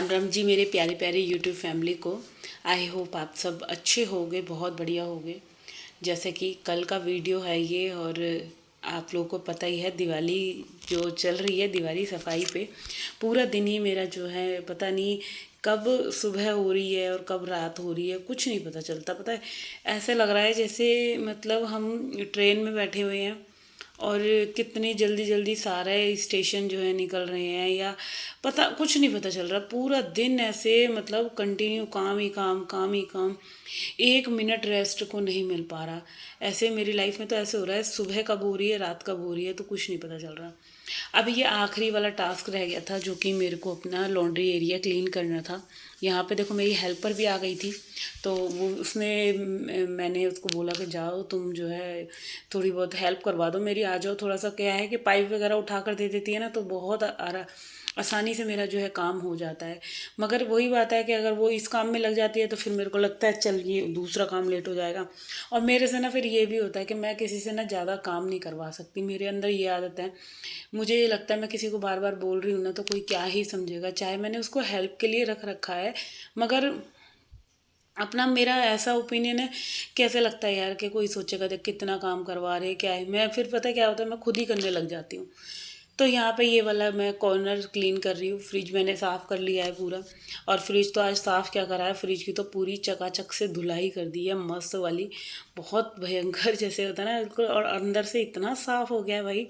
राम जी मेरे प्यारे प्यारे यूट्यूब फैमिली को। आई होप आप सब अच्छे होंगे, बहुत बढ़िया होंगे। जैसे कि कल का वीडियो है ये, और आप लोगों को पता ही है दिवाली जो चल रही है, दिवाली सफाई पे पूरा दिन ही मेरा जो है पता नहीं कब सुबह हो रही है और कब रात हो रही है, कुछ नहीं पता चलता। पता है, ऐसे लग रहा है जैसे मतलब हम ट्रेन में बैठे हुए हैं और कितनी जल्दी जल्दी सारे स्टेशन जो है निकल रहे हैं, या पता कुछ नहीं पता चल रहा। पूरा दिन ऐसे मतलब कंटिन्यू काम ही काम, काम ही काम, एक मिनट रेस्ट को नहीं मिल पा रहा। ऐसे मेरी लाइफ में तो ऐसे हो रहा है, सुबह कब हो रही है रात कब हो रही है तो कुछ नहीं पता चल रहा। अब ये आखिरी वाला टास्क रह गया था, जो कि मेरे को अपना लॉन्ड्री एरिया क्लीन करना था। यहाँ पे देखो मेरी हेल्पर भी आ गई थी, तो वो उसने मैंने उसको बोला कि जाओ तुम जो है थोड़ी बहुत हेल्प करवा दो मेरी, आ जाओ थोड़ा सा। क्या है कि पाइप वगैरह उठा कर दे देती है ना, तो बहुत आसानी से मेरा जो है काम हो जाता है। मगर वही बात है कि अगर वो इस काम में लग जाती है तो फिर मेरे को लगता है चल ये दूसरा काम लेट हो जाएगा। और मेरे से ना फिर ये भी होता है कि मैं किसी से ना ज़्यादा काम नहीं करवा सकती, मेरे अंदर ये आदत है। मुझे ये लगता है मैं किसी को बार बार बोल रही हूँ ना तो कोई क्या ही समझेगा, चाहे मैंने उसको हेल्प के लिए रख रखा है, मगर अपना मेरा ऐसा ओपिनियन है। कैसे लगता है यार कि कोई सोचेगा देख कितना काम करवा रहे क्या है, मैं फिर पता है क्या होता है, मैं खुद ही करने लग जाती हूँ। तो यहाँ पे ये वाला मैं कॉर्नर क्लीन कर रही हूँ। फ्रिज मैंने साफ़ कर लिया है पूरा, और फ्रिज तो आज साफ़ क्या करा है, फ्रिज की तो पूरी चकाचक से धुलाई कर दी है मस्त वाली। बहुत भयंकर जैसे होता है ना बिल्कुल, और अंदर से इतना साफ़ हो गया है भाई।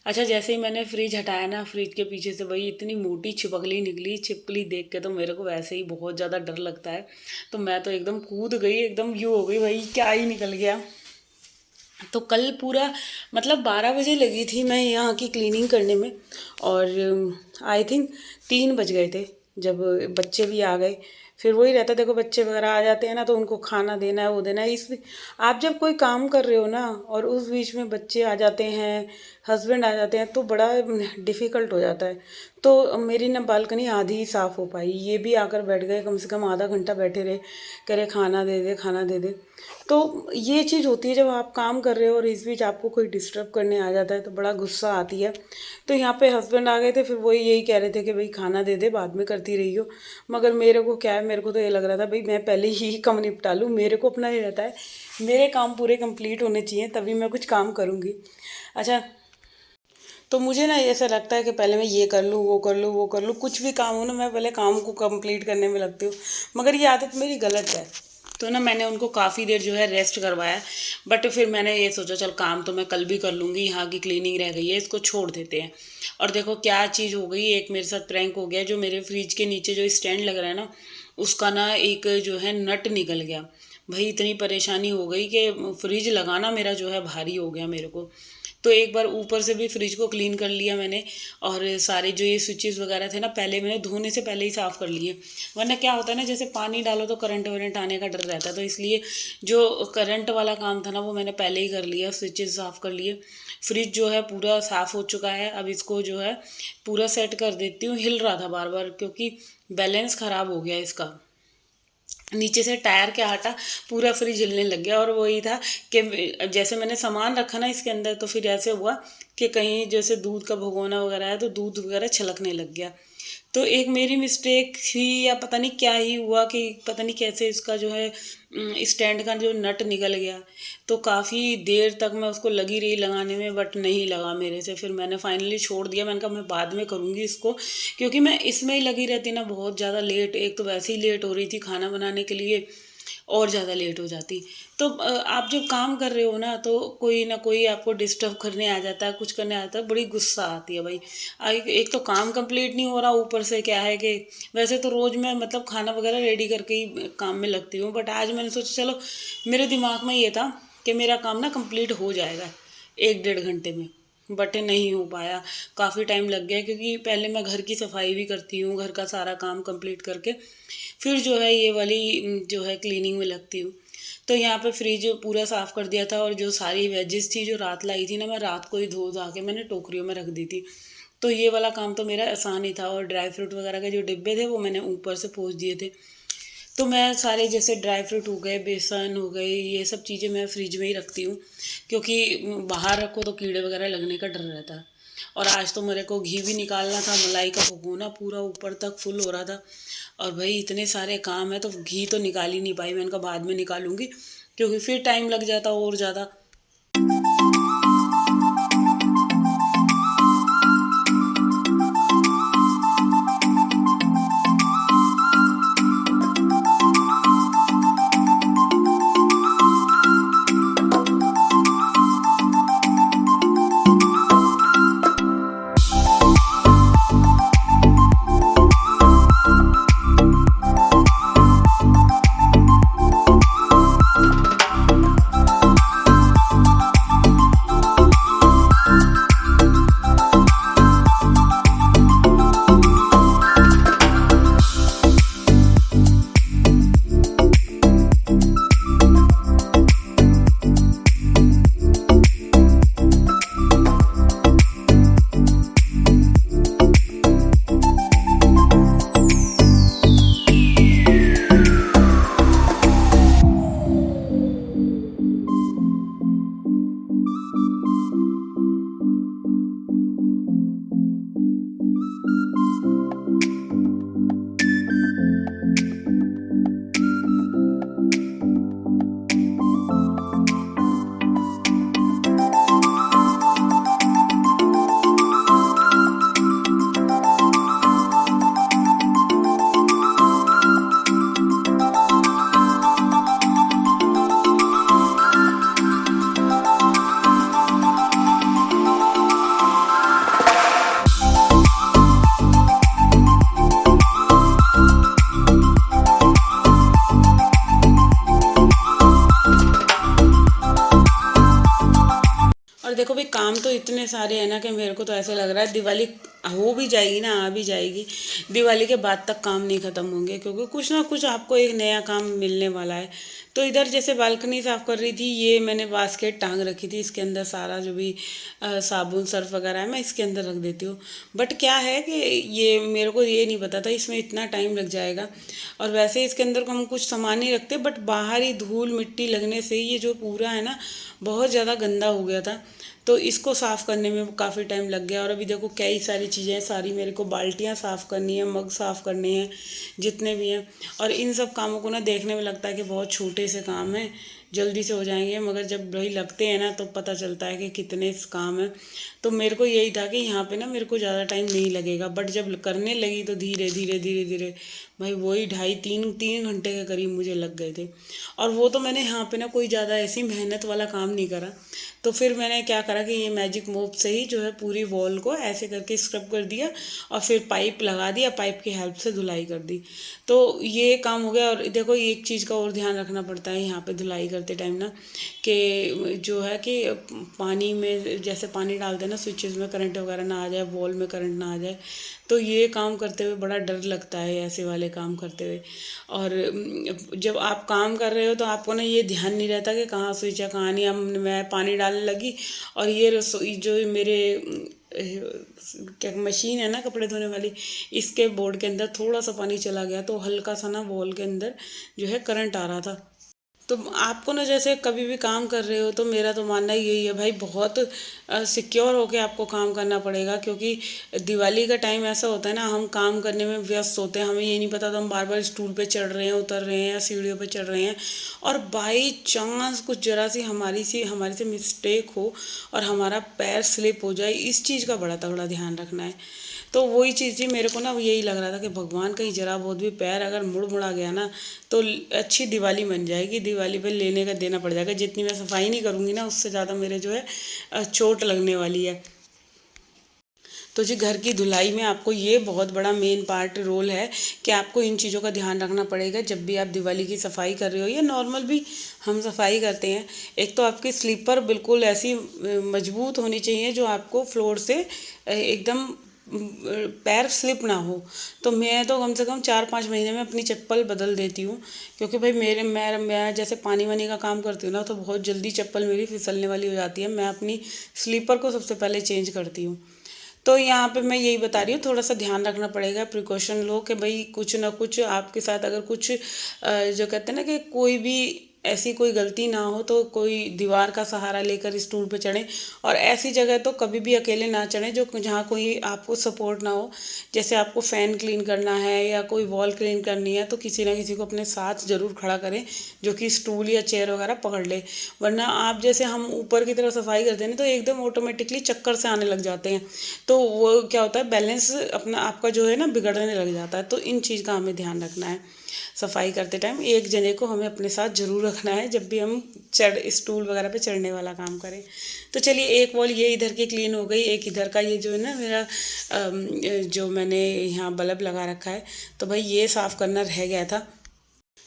अच्छा, जैसे ही मैंने फ्रिज हटाया ना, फ्रिज के पीछे से भाई इतनी मोटी छिपकली निकली। छिपकली देख के तो मेरे को वैसे ही बहुत ज़्यादा डर लगता है, तो मैं तो एकदम कूद गई, एकदम यूँ हो गई भाई क्या ही निकल गया। तो कल पूरा मतलब 12 बजे लगी थी मैं यहाँ की क्लीनिंग करने में, और आई थिंक 3 बज गए थे जब बच्चे भी आ गए। फिर वही रहता, देखो बच्चे वगैरह आ जाते हैं ना तो उनको खाना देना है, वो देना है। इस आप जब कोई काम कर रहे हो ना और उस बीच में बच्चे आ जाते हैं, हस्बैंड आ जाते हैं, तो बड़ा डिफ़िकल्ट हो जाता है। तो मेरी ना बालकनी आधी ही साफ़ हो पाई, ये भी आकर बैठ गए, कम से कम आधा घंटा बैठे रहे, कह रहे खाना दे दे खाना दे दे। तो ये चीज़ होती है जब आप काम कर रहे हो और इस बीच आपको कोई डिस्टर्ब करने आ जाता है तो बड़ा गुस्सा आती है। तो यहाँ पे हस्बैंड आ गए थे, फिर वही यही कह रहे थे कि भाई खाना दे दे, बाद में करती रही हो। मगर मेरे को क्या है, मेरे को तो ये लग रहा था भाई मैं पहले ही काम निपटा लूँ। मेरे को अपना ये रहता है मेरे काम पूरे कंप्लीट होने चाहिए तभी मैं कुछ काम करूँगी। अच्छा, तो मुझे ना ऐसा लगता है कि पहले मैं ये कर लूँ वो कर लूँ वो कर लूँ, कुछ भी काम हो ना मैं पहले काम को कंप्लीट करने में लगती हूँ। मगर ये आदत मेरी गलत है। तो ना मैंने उनको काफ़ी देर जो है रेस्ट करवाया, बट फिर मैंने ये सोचा चल काम तो मैं कल भी कर लूँगी, यहाँ की क्लीनिंग रह गई है इसको छोड़ देते हैं। और देखो क्या चीज़ हो गई, एक मेरे साथ प्रैंक हो गया। जो मेरे फ्रिज के नीचे जो स्टैंड लग रहा है ना, उसका ना एक जो है नट निकल गया। भाई इतनी परेशानी हो गई कि फ्रिज लगाना मेरा जो है भारी हो गया मेरे को। तो एक बार ऊपर से भी फ्रिज को क्लीन कर लिया मैंने, और सारे जो ये स्विचेस वगैरह थे ना पहले मैंने धोने से पहले ही साफ़ कर लिए। वरना क्या होता है ना, जैसे पानी डालो तो करंट वरंट आने का डर रहता है, तो इसलिए जो करंट वाला काम था ना वो मैंने पहले ही कर लिया, स्विचेस साफ़ कर लिए। फ्रिज जो है पूरा साफ़ हो चुका है। अब इसको जो है पूरा सेट कर देती हूँ। हिल रहा था बार बार क्योंकि बैलेंस ख़राब हो गया इसका, नीचे से टायर क्या हटा पूरा फ्रिज हिलने लग गया। और वही था कि जैसे मैंने सामान रखा ना इसके अंदर, तो फिर ऐसे हुआ कि कहीं जैसे दूध का भगोना वगैरह है तो दूध वगैरह छलकने लग गया। तो एक मेरी मिस्टेक थी या पता नहीं क्या ही हुआ कि पता नहीं कैसे इसका जो है स्टैंड का जो नट निकल गया। तो काफ़ी देर तक मैं उसको लगी रही लगाने में, बट नहीं लगा मेरे से। फिर मैंने फाइनली छोड़ दिया, मैंने कहा मैं बाद में करूँगी इसको, क्योंकि मैं इसमें ही लगी रहती ना बहुत ज़्यादा लेट। एक तो वैसे ही लेट हो रही थी खाना बनाने के लिए, और ज़्यादा लेट हो जाती। तो आप जब काम कर रहे हो ना तो कोई ना कोई आपको डिस्टर्ब करने आ जाता है, कुछ करने आ जाता है, बड़ी गुस्सा आती है भाई। एक तो काम कंप्लीट नहीं हो रहा, ऊपर से क्या है कि वैसे तो रोज़ मैं मतलब खाना वगैरह रेडी करके ही काम में लगती हूँ, बट आज मैंने सोचा चलो, मेरे दिमाग में ये था कि मेरा काम ना कंप्लीट हो जाएगा 1 डेढ़ घंटे में, बट नहीं हो पाया। काफ़ी टाइम लग गया क्योंकि पहले मैं घर की सफाई भी करती हूँ, घर का सारा काम कंप्लीट करके फिर जो है ये वाली जो है क्लीनिंग में लगती हूँ। तो यहाँ पे फ्रिज पूरा साफ़ कर दिया था, और जो सारी वेजेस थी जो रात लाई थी ना, मैं रात को ही धो धा के मैंने टोकरियों में रख दी थी। तो ये वाला काम तो मेरा आसान ही था। और ड्राई फ्रूट वगैरह के जो डिब्बे थे वो मैंने ऊपर से पोंछ दिए थे। तो मैं सारे जैसे ड्राई फ्रूट हो गए, बेसन हो गए, ये सब चीज़ें मैं फ्रिज में ही रखती हूँ, क्योंकि बाहर रखो तो कीड़े वगैरह लगने का डर रहता है। और आज तो मेरे को घी भी निकालना था, मलाई का भगोना पूरा ऊपर तक फुल हो रहा था। और भाई इतने सारे काम है तो घी तो निकाल ही नहीं पाई, मैंने कहा बाद में निकालूंगी क्योंकि फिर टाइम लग जाता और ज़्यादा। और देखो भाई काम तो इतने सारे हैं ना कि मेरे को तो ऐसे लग रहा है दिवाली हो भी जाएगी ना, आ भी जाएगी, दिवाली के बाद तक काम नहीं ख़त्म होंगे क्योंकि कुछ ना कुछ आपको एक नया काम मिलने वाला है। तो इधर जैसे बालकनी साफ़ कर रही थी, ये मैंने बास्केट टांग रखी थी, इसके अंदर सारा जो भी साबुन सर्फ वगैरह है मैं इसके अंदर रख देती हूँ। बट क्या है कि ये मेरे को ये नहीं पता था इसमें इतना टाइम लग जाएगा। और वैसे इसके अंदर को हम कुछ सामान नहीं रखते, बट बाहर ही धूल मिट्टी लगने से ये जो पूरा है ना बहुत ज़्यादा गंदा हो गया था। तो इसको साफ़ करने में काफ़ी टाइम लग गया। और अभी देखो कई सारी चीज़ें हैं, सारी मेरे को बाल्टियाँ साफ़ करनी है, मग साफ़ करने हैं, जितने भी हैं। और इन सब कामों को ना देखने में लगता है कि बहुत छोटे से काम हैं, जल्दी से हो जाएंगे, मगर जब वही लगते हैं ना तो पता चलता है कि कितने काम हैं। तो मेरे को यही था कि यहाँ पे ना मेरे को ज़्यादा टाइम नहीं लगेगा, बट जब करने लगी तो धीरे धीरे धीरे धीरे भाई वही ढाई तीन तीन घंटे के करीब मुझे लग गए थे। और वो तो मैंने यहाँ पे ना कोई ज़्यादा ऐसी मेहनत वाला काम नहीं करा। तो फिर मैंने क्या करा कि ये मैजिक मोप से ही जो है पूरी वॉल को ऐसे करके स्क्रब कर दिया और फिर पाइप लगा दिया, पाइप की हेल्प से धुलाई कर दी। तो ये काम हो गया। और देखो एक चीज़ का और ध्यान रखना पड़ता है यहाँ पे धुलाई करते टाइम ना, कि जो है कि पानी में जैसे पानी डालते हैं ना स्विचेस में करंट वगैरह ना आ जाए, वॉल में करंट ना आ जाए। तो ये काम करते हुए बड़ा डर लगता है ऐसे वाले काम करते हुए। और जब आप काम कर रहे हो तो आपको ना ये ध्यान नहीं रहता कि कहाँ स्विच है कहाँ नहीं। अब मैं पानी डालने लगी और ये रसोई जो मेरे क्या मशीन है ना कपड़े धोने वाली, इसके बोर्ड के अंदर थोड़ा सा पानी चला गया तो हल्का सा ना वॉल के अंदर जो है करंट आ रहा था। तो आपको ना जैसे कभी भी काम कर रहे हो तो मेरा तो मानना यही है भाई, बहुत सिक्योर होके आपको काम करना पड़ेगा। क्योंकि दिवाली का टाइम ऐसा होता है ना, हम काम करने में व्यस्त होते हैं, हमें ये नहीं पता तो हम बार बार स्टूल पे चढ़ रहे हैं, उतर रहे हैं, या सीढ़ियों पे चढ़ रहे हैं। और बाई चांस कुछ जरा सी हमारे से मिस्टेक हो और हमारा पैर स्लिप हो जाए, इस चीज़ का बड़ा तगड़ा ध्यान रखना है। तो वही चीज़ थी, मेरे को ना यही लग रहा था कि भगवान कहीं जरा बहुत भी पैर अगर मुड़ मुड़ा गया ना तो अच्छी दिवाली बन जाएगी, दिवाली पे लेने का देना पड़ जाएगा। जितनी मैं सफाई नहीं करूँगी ना उससे ज़्यादा मेरे जो है चोट लगने वाली है। तो जी घर की धुलाई में आपको ये बहुत बड़ा मेन पार्ट रोल है कि आपको इन चीज़ों का ध्यान रखना पड़ेगा जब भी आप दिवाली की सफाई कर रहे हो या नॉर्मल भी हम सफाई करते हैं। एक तो आपकी स्लीपर बिल्कुल ऐसी मजबूत होनी चाहिए जो आपको फ्लोर से एकदम पैर स्लिप ना हो। तो मैं तो कम से कम 4-5 महीने में अपनी चप्पल बदल देती हूँ। क्योंकि भाई मैं जैसे पानी वानी का काम करती हूँ ना तो बहुत जल्दी चप्पल मेरी फिसलने वाली हो जाती है। मैं अपनी स्लीपर को सबसे पहले चेंज करती हूँ। तो यहाँ पे मैं यही बता रही हूँ, थोड़ा सा ध्यान रखना पड़ेगा, प्रिकॉशन लो कि भाई कुछ ना कुछ आपके साथ अगर कुछ जो कहते हैं ना कि कोई भी ऐसी कोई गलती ना हो तो कोई दीवार का सहारा लेकर स्टूल पे चढ़ें। और ऐसी जगह तो कभी भी अकेले ना चढ़ें जो जहाँ कोई आपको सपोर्ट ना हो। जैसे आपको फ़ैन क्लीन करना है या कोई वॉल क्लीन करनी है तो किसी ना किसी को अपने साथ ज़रूर खड़ा करें जो कि स्टूल या चेयर वगैरह पकड़ ले। वरना आप जैसे हम ऊपर की तरफ सफाई करते हैं ना तो एकदम ऑटोमेटिकली चक्कर से आने लग जाते हैं। तो वो क्या होता है, बैलेंस अपना आपका जो है ना बिगड़ने लग जाता है। तो इन चीज़ का हमें ध्यान रखना है। सफाई करते टाइम एक जने को हमें अपने साथ ज़रूर रखना है जब भी हम स्टूल वगैरह पे चढ़ने वाला काम करें। तो चलिए, एक वॉल ये इधर की क्लीन हो गई। एक इधर का ये जो है ना मेरा जो मैंने यहाँ बल्ब लगा रखा है तो भाई ये साफ़ करना रह गया था।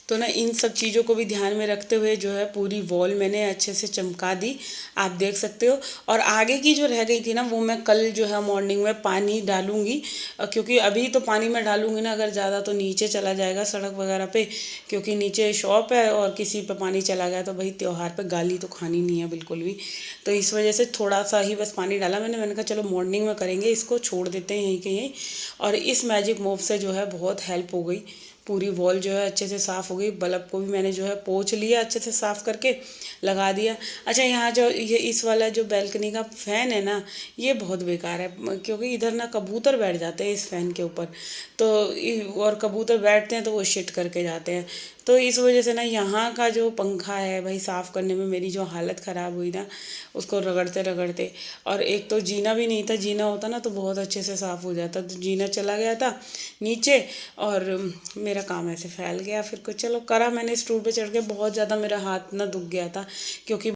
तो ना इन सब चीज़ों को भी ध्यान में रखते हुए जो है पूरी वॉल मैंने अच्छे से चमका दी, आप देख सकते हो। और आगे की जो रह गई थी ना वो मैं कल जो है मॉर्निंग में पानी डालूंगी, क्योंकि अभी तो पानी में डालूंगी ना अगर ज़्यादा तो नीचे चला जाएगा सड़क वगैरह पे, क्योंकि नीचे शॉप है और किसी पे पानी चला गया तो भाई त्योहार पे गाली तो खानी नहीं है बिल्कुल भी। तो इस वजह से थोड़ा सा ही बस पानी डाला मैंने कहा चलो मॉर्निंग में करेंगे, इसको छोड़ देते हैं यहीं के यहीं। और इस मैजिक मोव से जो है बहुत हेल्प हो गई, पूरी वॉल जो है अच्छे से साफ़ हो गई। बल्ब को भी मैंने जो है पोंछ लिया, अच्छे से साफ़ करके लगा दिया। अच्छा, यहाँ जो ये इस वाला जो बैल्कनी का फ़ैन है ना ये बहुत बेकार है, क्योंकि इधर ना कबूतर बैठ जाते हैं इस फ़ैन के ऊपर। तो और कबूतर बैठते हैं तो वो शिट करके जाते हैं। तो इस वजह से ना यहाँ का जो पंखा है भाई साफ़ करने में मेरी जो हालत ख़राब हुई ना उसको रगड़ते रगड़ते। और एक तो जीना भी नहीं था, जीना होता ना तो बहुत अच्छे से साफ़ हो जाता, तो जीना चला गया था नीचे और मेरा काम ऐसे फैल गया। फिर कुछ चलो करा मैंने, स्टूल पे चढ़ के बहुत ज़्यादा मेरा हाथ ना दुख गया था, क्योंकि